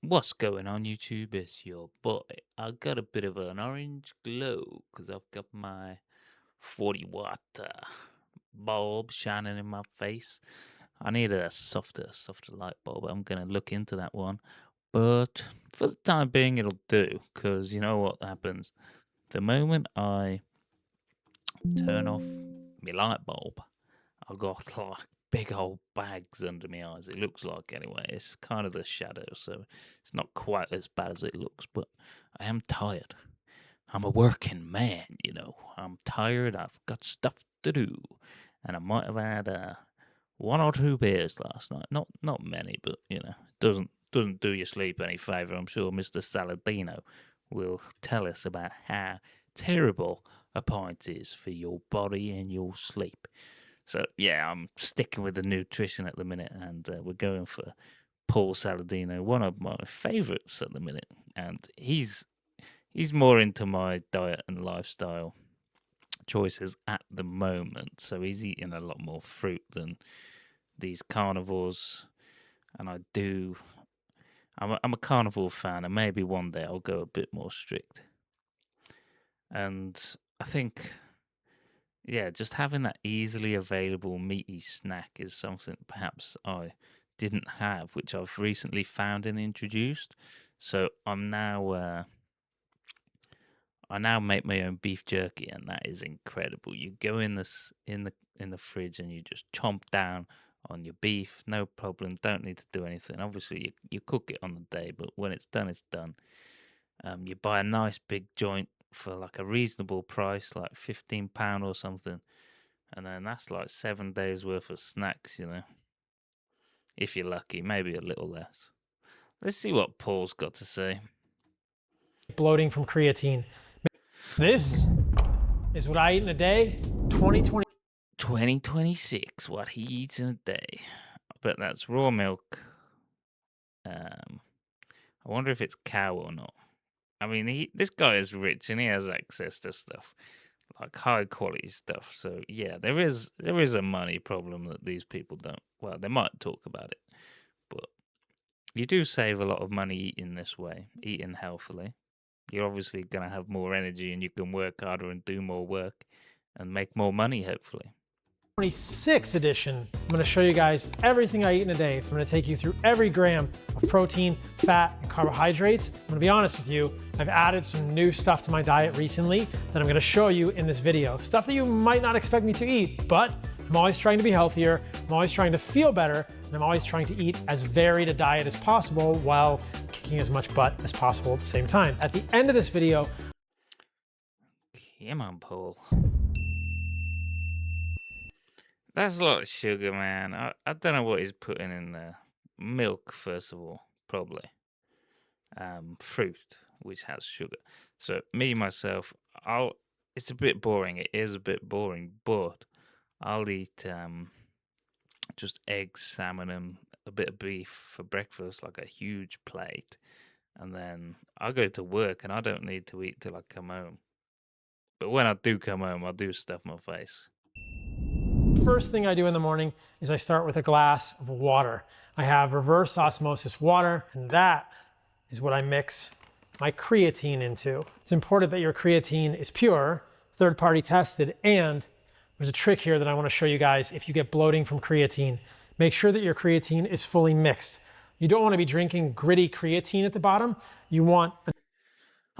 What's going on, YouTube? It's your boy. I got a bit of an orange glow because I've got my 40-watt bulb shining in my face. I needed a softer light bulb. I'm gonna look into that one, but for the time being, it'll do. Because you know what happens the moment I turn off my light bulb. I got like big old bags under my eyes. It looks like anyway. It's kind of the shadow, so it's not quite as bad as it looks. But I am tired. I'm a working man. I'm tired. I've got stuff to do, and I might have had one or two beers last night. Not many, but doesn't do your sleep any favor. I'm sure Mr. Saladino will tell us about how terrible a pint is for your body and your sleep. So yeah, I'm sticking with the nutrition at the minute, and we're going for Paul Saladino, one of my favourites at the minute, and he's more into my diet and lifestyle choices at the moment. So he's eating a lot more fruit than these carnivores, and I'm a carnivore fan, and maybe one day I'll go a bit more strict. And I think, yeah, just having that easily available meaty snack is something perhaps I didn't have, which I've recently found and introduced. So I now make my own beef jerky, and that is incredible. You go in the fridge and you just chomp down on your beef, no problem. Don't need to do anything. Obviously, you cook it on the day, but when it's done, it's done. You buy a nice big joint for like a reasonable price, like £15 or something, and then that's like 7 days worth of snacks. If you're lucky, maybe a little less. Let's see what Paul's got to say. Bloating from creatine. This is what I eat in a day. 2026, what he eats in a day. I bet that's raw milk. I wonder if it's cow or not. I mean, this guy is rich and he has access to stuff like high quality stuff. So yeah, there is a money problem that these people don't. Well, they might talk about it, but you do save a lot of money eating this way, eating healthily. You're obviously gonna have more energy and you can work harder and do more work and make more money, hopefully. 2026 edition. I'm going to show you guys everything I eat in a day. I'm going to take you through every gram of protein, fat, and carbohydrates. I'm going to be honest with you, I've added some new stuff to my diet recently that I'm going to show you in this video. Stuff that you might not expect me to eat, but I'm always trying to be healthier, I'm always trying to feel better, and I'm always trying to eat as varied a diet as possible while kicking as much butt as possible at the same time. At the end of this video, Come on, Paul. That's a lot of sugar, man. I don't know what he's putting in there. Milk, first of all, probably. Fruit, which has sugar. So me myself, I'll. It's a bit boring. It is a bit boring, but I'll eat just eggs, salmon, and a bit of beef for breakfast, like a huge plate, and then I go to work, and I don't need to eat till I come home. But when I do come home, I do stuff my face. first thing I do in the morning is I start with a glass of water. I have reverse osmosis water, and that is what I mix my creatine into. It's important that your creatine is pure, third-party tested, and there's a trick here that I want to show you guys if you get bloating from creatine. Make sure that your creatine is fully mixed. You don't want to be drinking gritty creatine at the bottom. You want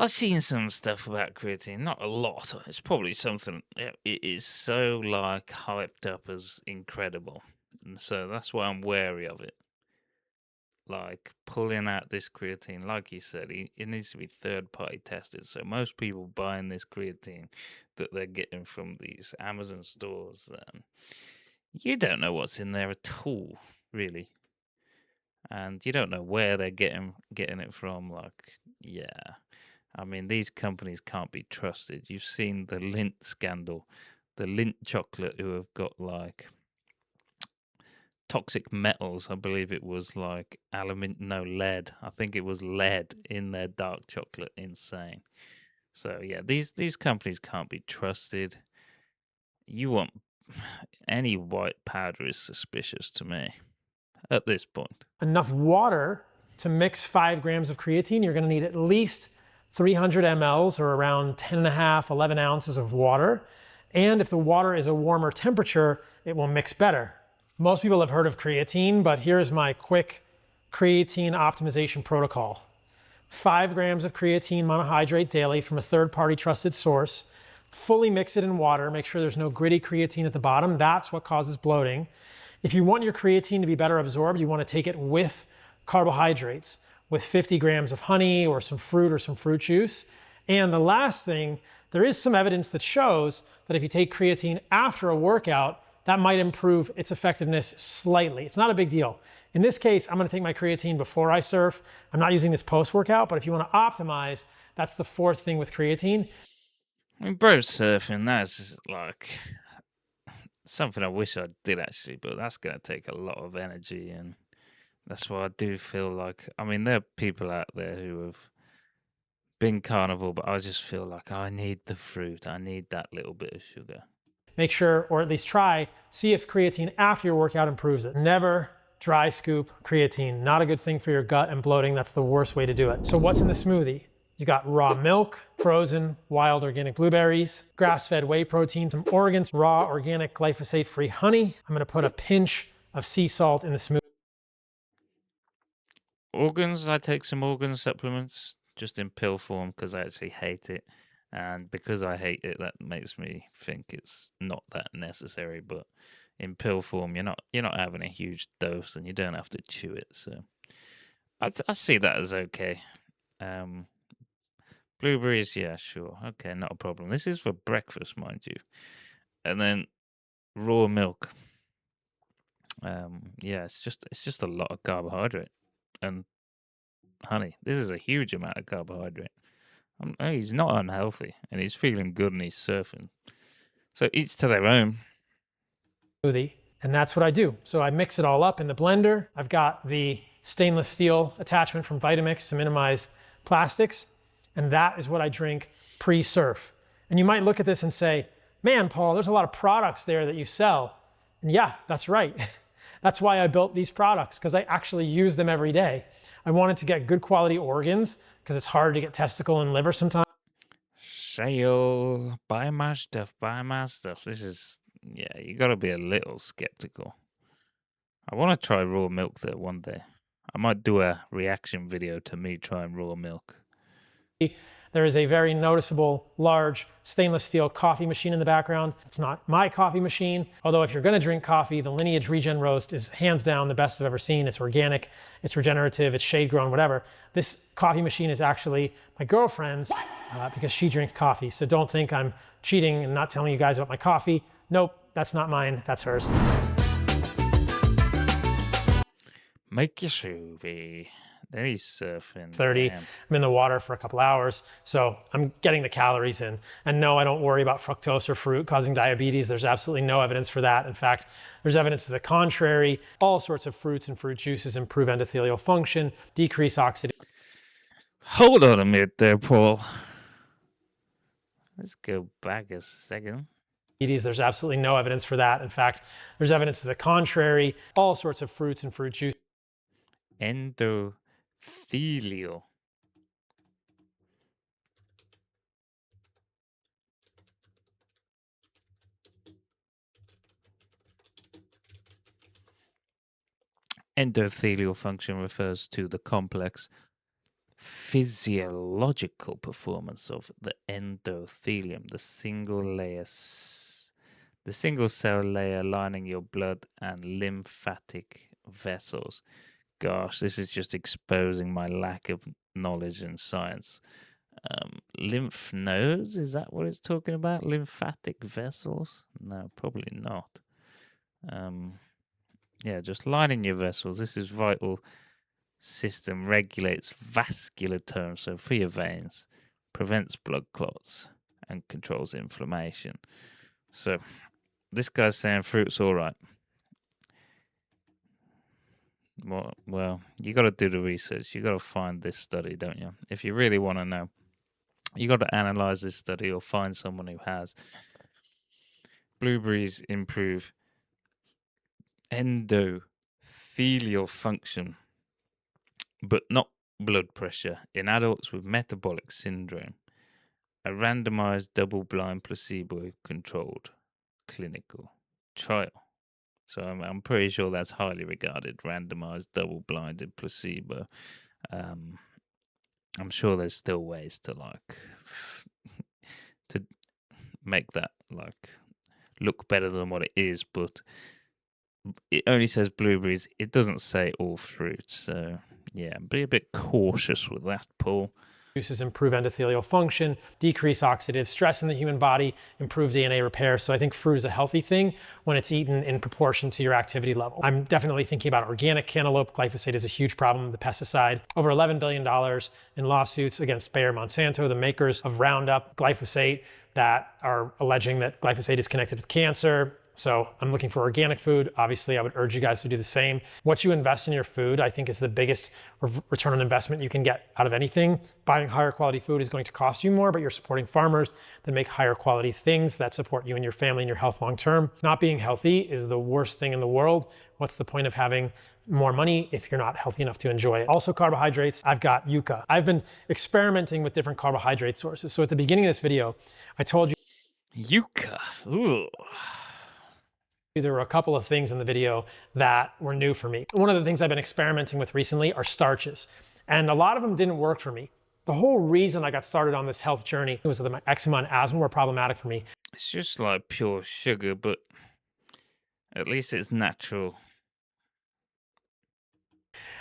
I've seen some stuff about creatine, not a lot. It's probably something it is so like hyped up as incredible, and so that's why I'm wary of it. Like pulling out this creatine, like you said, it needs to be third party tested. So most people buying this creatine that they're getting from these Amazon stores, you don't know what's in there at all, really, and you don't know where they're getting it from. Like, yeah. I mean, these companies can't be trusted. You've seen the Lindt scandal, the Lindt chocolate, who have got like toxic metals. I believe it was like lead. I think it was lead in their dark chocolate. Insane. So yeah, these companies can't be trusted. You want any white powder is suspicious to me at this point. enough water To mix 5 grams of creatine, you're gonna need at least 300 mLs or around 10 and a half, 11 ounces of water. And if the water is a warmer temperature, it will mix better. Most people have heard of creatine, but here's my quick creatine optimization protocol. 5 grams of creatine monohydrate daily from a third-party trusted source. Fully mix it in water. Make sure there's no gritty creatine at the bottom. That's what causes bloating. If you want your creatine to be better absorbed, you want to take it with carbohydrates, with 50 grams of honey or some fruit juice. And the last thing, there is some evidence that shows that if you take creatine after a workout, that might improve its effectiveness slightly. It's not a big deal. In this case, I'm gonna take my creatine before I surf. I'm not using this post-workout, but if you wanna optimize, that's the fourth thing with creatine. I mean, bro, surfing, that's like something I wish I did actually, but that's going to take a lot of energy. And that's why I do feel like, I mean, there are people out there who have been carnivore, but I just feel like I need the fruit. I need that little bit of sugar. Make sure, or at least try, see if creatine after your workout improves it. Never dry scoop creatine. Not a good thing for your gut and bloating. That's the worst way to do it. So what's in the smoothie? You got raw milk, frozen wild organic blueberries, grass-fed whey protein, some Oregon's raw organic glyphosate-free honey. I'm gonna put a pinch of sea salt in the smoothie. Organs, I take some organ supplements just in pill form because I actually hate it. And because I hate it, that makes me think it's not that necessary. But in pill form, you're not having a huge dose, and you don't have to chew it. So I see that as okay. Blueberries, yeah, sure, okay, not a problem. This is for breakfast, mind you, and then raw milk. Yeah, it's just a lot of carbohydrate and honey. This is a huge amount of carbohydrate. He's not unhealthy, and he's feeling good, and he's surfing. So each to their own. Smoothie, and that's what I do. So I mix it all up in the blender. I've got the stainless steel attachment from Vitamix to minimize plastics, and that is what I drink pre-surf. And you might look at this and say, man, Paul, there's a lot of products there that you sell. And yeah, that's right. That's why I built these products, because I actually use them every day. I wanted to get good quality organs, because it's hard to get testicle and liver sometimes. Sale, buy my stuff, buy my stuff. This is, yeah, you gotta be a little skeptical. I want to try raw milk though one day. I might do a reaction video to me trying raw milk. There is a very noticeable large stainless steel coffee machine in the background. It's not my coffee machine, although if you're gonna drink coffee, the Lineage Regen Roast is hands down the best I've ever seen. It's organic, it's regenerative, it's shade grown, whatever. This coffee machine is actually my girlfriend's because she drinks coffee. So don't think I'm cheating and not telling you guys about my coffee. Nope, that's not mine, that's hers. Make your smoothie. Then he's surfing. 30. Damn. I'm in the water for a couple hours, so I'm getting the calories in. And no, I don't worry about fructose or fruit causing diabetes. There's absolutely no evidence for that. In fact, there's evidence to the contrary. All sorts of fruits and fruit juices improve endothelial function, decrease oxidation. Hold on a minute there, Paul. Let's go back a second. There's absolutely no evidence for that. In fact, there's evidence to the contrary. All sorts of fruits and fruit juices. Endothelial. Endothelial function refers to the complex physiological performance of the endothelium, the single cell layer lining your blood and lymphatic vessels. Gosh, this is just exposing my lack of knowledge in science. Lymph nodes, is that what it's talking about? Lymphatic vessels? No, probably not. Yeah, just lining your vessels. This is vital system, regulates vascular tone, so for your veins, prevents blood clots, and controls inflammation. So this guy's saying fruit's all right. Well, you got to do the research. You got to find this study, don't you? If you really want to know, you got to analyze this study or find someone who has. Blueberries improve endothelial function but not blood pressure, in adults with metabolic syndrome. A randomized double-blind placebo-controlled clinical trial. So I'm pretty sure that's highly regarded, randomized double-blinded placebo. I'm sure there's still ways to to make that look better than what it is, but it only says blueberries. It doesn't say all fruits. So yeah, be a bit cautious with that, Paul. Juices improve endothelial function, decrease oxidative stress in the human body, improve DNA repair. So I think fruit is a healthy thing when it's eaten in proportion to your activity level. I'm definitely thinking about organic cantaloupe. Glyphosate is a huge problem, the pesticide. Over $11 billion in lawsuits against Bayer Monsanto, the makers of Roundup, glyphosate, that are alleging that glyphosate is connected with cancer. So I'm looking for organic food. Obviously, I would urge you guys to do the same. What you invest in your food, I think, is the biggest return on investment you can get out of anything. Buying higher quality food is going to cost you more, but you're supporting farmers that make higher quality things that support you and your family and your health long term. Not being healthy is the worst thing in the world. What's the point of having more money if you're not healthy enough to enjoy it? Also, carbohydrates, I've got yucca. I've been experimenting with different carbohydrate sources. So at the beginning of this video, I told you Yucca. Ooh. there were a couple of things in the video that were new for me. One of the things I've been experimenting with recently are starches, and a lot of them didn't work for me. The whole reason I got started on this health journey was that my eczema and asthma were problematic for me. It's just like pure sugar, but at least it's natural.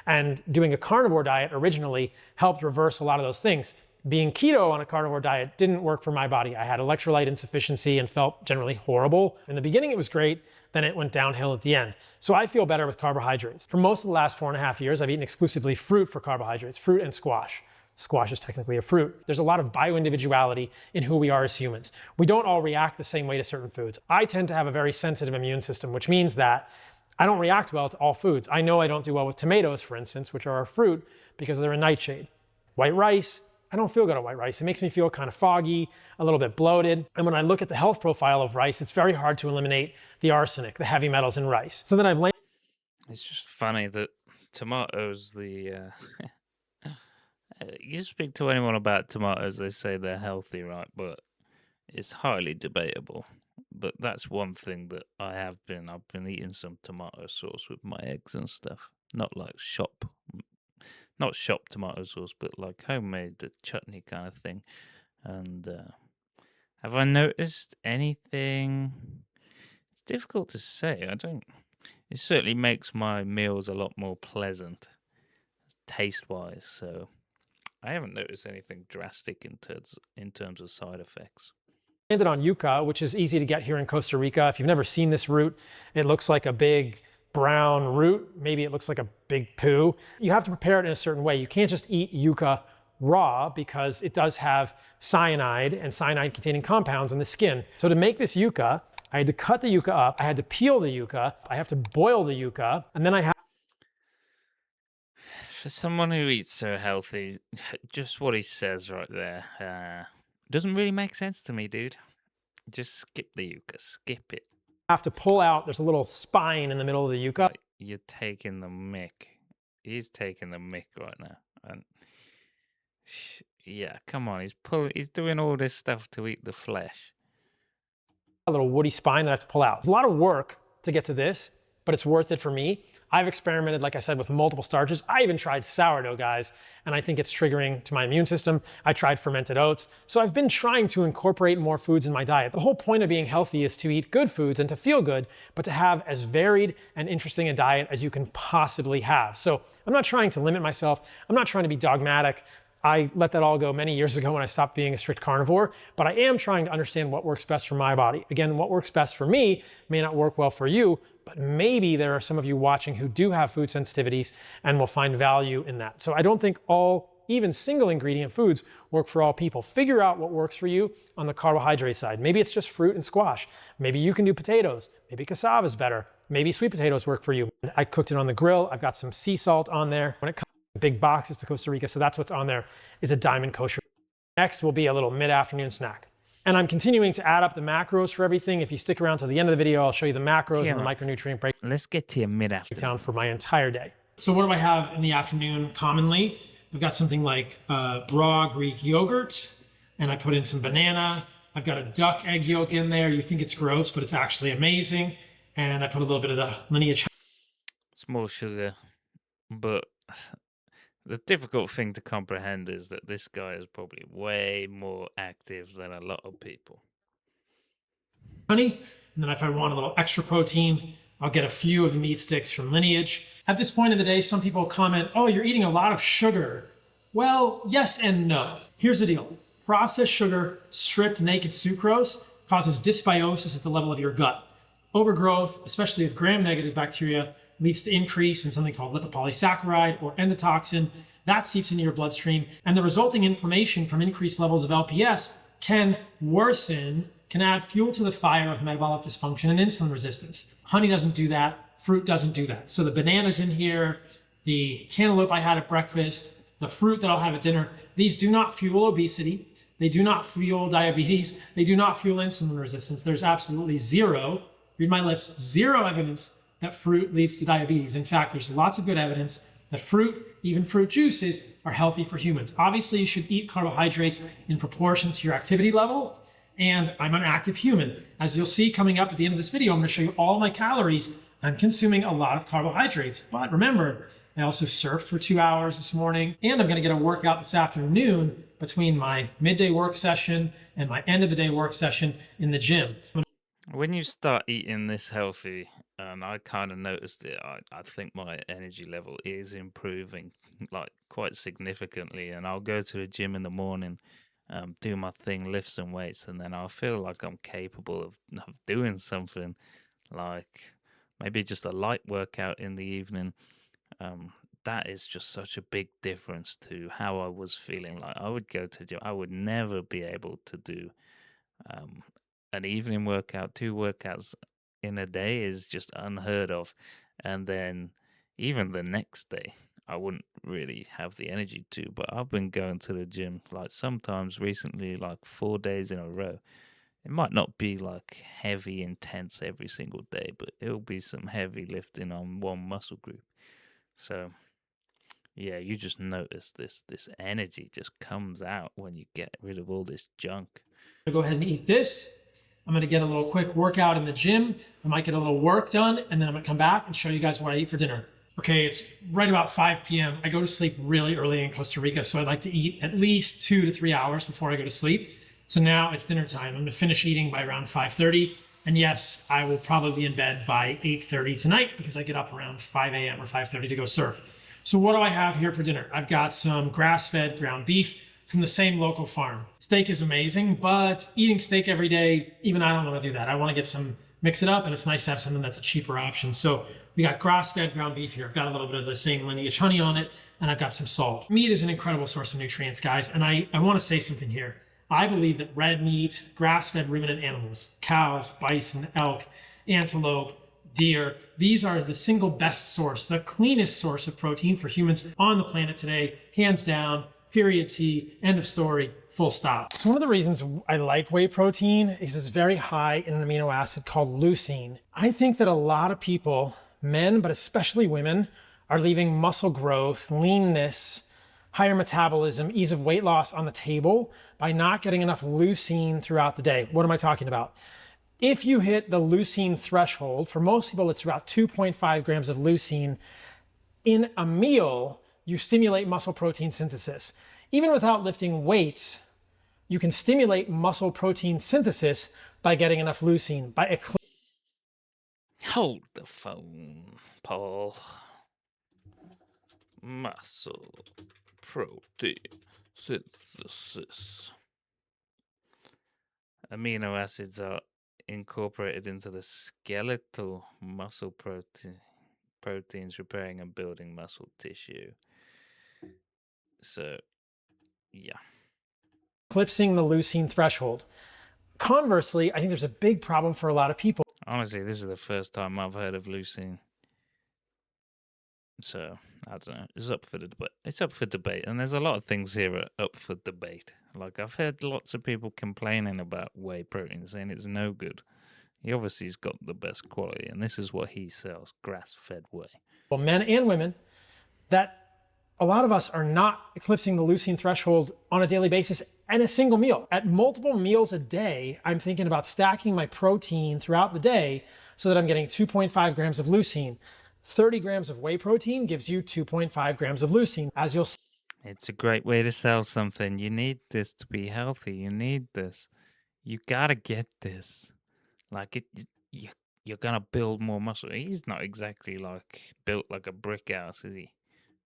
And doing a carnivore diet originally helped reverse a lot of those things. Being keto on a carnivore diet didn't work for my body. I had electrolyte insufficiency and felt generally horrible. In the beginning, it was great. Then it went downhill at the end. So I feel better with carbohydrates. For most of the last 4.5 years, I've eaten exclusively fruit for carbohydrates, fruit and squash. Squash is technically a fruit. There's a lot of bioindividuality in who we are as humans. We don't all react the same way to certain foods. I tend to have a very sensitive immune system, which means that I don't react well to all foods. I know I don't do well with tomatoes, for instance, which are a fruit, because they're a nightshade. White rice, I don't feel good on white rice. It makes me feel kind of foggy, a little bit bloated. And when I look at the health profile of rice, it's very hard to eliminate the arsenic, the heavy metals in rice. So then I've learned. It's just funny that tomatoes, you speak to anyone about tomatoes, they say they're healthy, right? But it's highly debatable. But that's one thing that I've been eating some tomato sauce with my eggs and stuff. Not shop tomato sauce, but like homemade, the chutney kind of thing. And have I noticed anything? It's difficult to say. It certainly makes my meals a lot more pleasant, taste-wise. So I haven't noticed anything drastic in terms of side effects. Landed on yucca, which is easy to get here in Costa Rica. If you've never seen this root, it looks like a big brown root. Maybe it looks like a big poo. You have to prepare it in a certain way. You can't just eat yucca raw because it does have cyanide and cyanide-containing compounds in the skin. So to make this yucca, I had to cut the yucca up. I had to peel the yucca. I have to boil the yucca, and then I have. For someone who eats so healthy, just what he says right there doesn't really make sense to me, dude. Just skip the yucca, skip it. Have to pull out, there's a little spine in the middle of the yucca. You're taking the mick. He's taking the mick right now. And yeah, come on, he's doing all this stuff to eat the flesh. A little woody spine that I have to pull out. It's a lot of work to get to this, but it's worth it for me. I've experimented, like I said, with multiple starches. I even tried sourdough, guys, and I think it's triggering to my immune system. I tried fermented oats. So I've been trying to incorporate more foods in my diet. The whole point of being healthy is to eat good foods and to feel good, but to have as varied and interesting a diet as you can possibly have. So I'm not trying to limit myself. I'm not trying to be dogmatic. I let that all go many years ago when I stopped being a strict carnivore, but I am trying to understand what works best for my body. Again, what works best for me may not work well for you, but maybe there are some of you watching who do have food sensitivities and will find value in that. So I don't think all, even single ingredient foods work for all people. Figure out what works for you on the carbohydrate side. Maybe it's just fruit and squash. Maybe you can do potatoes. Maybe cassava is better. Maybe sweet potatoes work for you. I cooked it on the grill. I've got some sea salt on there. When it comes to big boxes to Costa Rica, so that's what's on there, is a Diamond Kosher. Next will be a little mid-afternoon snack. And I'm continuing to add up the macros for everything. If you stick around to the end of the video, I'll show you the macros and the micronutrient breakdown Let's get to your mid-afternoon for my entire day. So what do I have in the afternoon commonly? I've got something like raw Greek yogurt, and I put in some banana. I've got a duck egg yolk in there. You think it's gross, but it's actually amazing. And I put a little bit of the lineage. Small sugar, but the difficult thing to comprehend is that this guy is probably way more active than a lot of people. Honey. And then if I want a little extra protein, I'll get a few of the meat sticks from Lineage. At this point of the day, some people comment, oh, you're eating a lot of sugar. Well, yes and no. Here's the deal. Processed sugar, stripped naked sucrose, causes dysbiosis at the level of your gut. Overgrowth, especially of gram-negative bacteria, leads to increase in something called lipopolysaccharide or endotoxin. That seeps into your bloodstream, and the resulting inflammation from increased levels of LPS can add fuel to the fire of metabolic dysfunction and insulin resistance. Honey doesn't do that. Fruit doesn't do that. So the bananas in here, the cantaloupe I had at breakfast, the fruit that I'll have at dinner, these do not fuel obesity. They do not fuel diabetes. They do not fuel insulin resistance. There's absolutely zero, read my lips, zero evidence that fruit leads to diabetes. In fact, there's lots of good evidence that fruit, even fruit juices, are healthy for humans. Obviously, you should eat carbohydrates in proportion to your activity level. And I'm an active human. As you'll see coming up at the end of this video, I'm going to show you all my calories. I'm consuming a lot of carbohydrates. But remember, I also surfed for 2 hours this morning, and I'm going to get a workout this afternoon between my midday work session and my end of the day work session in the gym. When you start eating this healthy, and I kind of noticed it, I think my energy level is improving like quite significantly. And I'll go to the gym in the morning, do my thing, lift some weights, and then I'll feel like I'm capable of doing something like maybe just a light workout in the evening. That is just such a big difference to how I was feeling. Like I would go to gym, I would never be able to do um, an evening workout, 2 workouts in a day is just unheard of. And then even the next day, I wouldn't really have the energy to. But I've been going to the gym like sometimes recently, like 4 days in a row. It might not be like heavy, intense every single day, but it'll be some heavy lifting on one muscle group. So yeah, you just notice this energy just comes out when you get rid of all this junk. I'm going to go ahead and eat this. I'm going to get a little quick workout in the gym. I might get a little work done, and then I'm going to come back and show you guys what I eat for dinner. Okay, it's right about 5 p.m. I go to sleep really early in Costa Rica, so I like to eat at least 2 to 3 hours before I go to sleep. So now it's dinner time. I'm going to finish eating by around 5:30. And yes, I will probably be in bed by 8:30 tonight because I get up around 5 a.m. or 5:30 to go surf. So what do I have here for dinner? I've got some grass-fed ground beef from the same local farm. Steak is amazing, but eating steak every day, even I don't want to do that. I want to get mix it up, and it's nice to have something that's a cheaper option. So we got grass-fed ground beef here. I've got a little bit of the same Lineage honey on it, and I've got some salt. Meat is an incredible source of nutrients, guys, and I want to say something here. I believe that red meat, grass-fed ruminant animals, cows, bison, elk, antelope, deer, these are the single best source, the cleanest source of protein for humans on the planet today, hands down. Period T, end of story, full stop. So one of the reasons I like whey protein is it's very high in an amino acid called leucine. I think that a lot of people, men, but especially women, are leaving muscle growth, leanness, higher metabolism, ease of weight loss on the table by not getting enough leucine throughout the day. What am I talking about? If you hit the leucine threshold, for most people it's about 2.5 grams of leucine in a meal, you stimulate muscle protein synthesis. Even without lifting weights, you can stimulate muscle protein synthesis by getting enough leucine, by Hold the phone, Paul. Muscle protein synthesis. Amino acids are incorporated into the skeletal muscle proteins repairing and building muscle tissue. So, yeah. eclipsing the leucine threshold. Conversely, I think there's a big problem for a lot of people. Honestly, this is the first time I've heard of leucine. So, I don't know. It's up for the debate. It's up for debate. And there's a lot of things here up for debate. Like, I've heard lots of people complaining about whey protein, saying it's no good. He obviously has got the best quality, and this is what he sells, grass-fed whey. Well, men and women that a lot of us are not eclipsing the leucine threshold on a daily basis and a single meal. At multiple meals a day, I'm thinking about stacking my protein throughout the day so that I'm getting 2.5 grams of leucine. 30 grams of whey protein gives you 2.5 grams of leucine. As you'll see, It's a great way to sell something. You need this to be healthy. You need this. You gotta get this. Like you, you're gonna build more muscle. He's not exactly like built like a brick house, is he?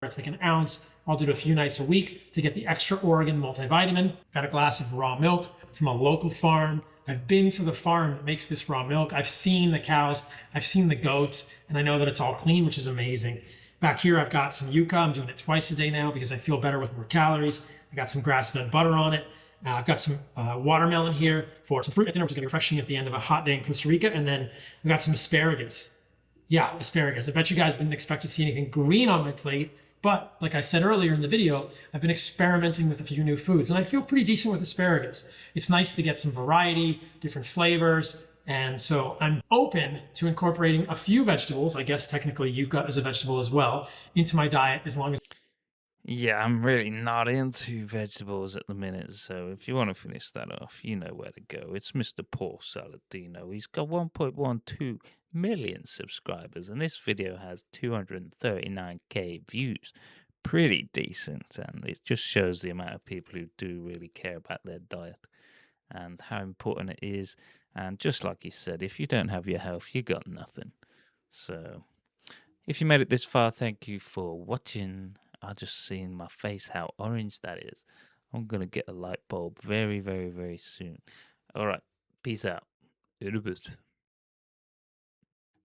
it's like an ounce. I'll do it a few nights a week to get the extra Oregon multivitamin. Got a glass of raw milk from a local farm. I've been to the farm that makes this raw milk. I've seen the cows, I've seen the goats, and I know that it's all clean, which is amazing. Back here, I've got some yuca. I'm doing it twice a day now because I feel better with more calories. I got some grass-fed butter on it. I've got some watermelon here for some fruit at dinner, which is going to be refreshing at the end of a hot day in Costa Rica. And then I've got some asparagus. Yeah, asparagus. I bet you guys didn't expect to see anything green on my plate. But like I said earlier in the video, I've been experimenting with a few new foods and I feel pretty decent with asparagus. It's nice to get some variety, different flavors. And so I'm open to incorporating a few vegetables, I guess technically yucca is a vegetable as well, into my diet as long as Yeah, I'm really not into vegetables at the minute, so if you want to finish that off, you know where to go. It's Mr. Paul Saladino. He's got 1.12 million subscribers, and this video has 239k views. Pretty decent, and it just shows the amount of people who do really care about their diet and how important it is. And just like he said, if you don't have your health, you got nothing. So if you made it this far, thank you for watching. I just see in my face how orange that is. I'm gonna get a light bulb very, very, very soon. All right, peace out. In a bit.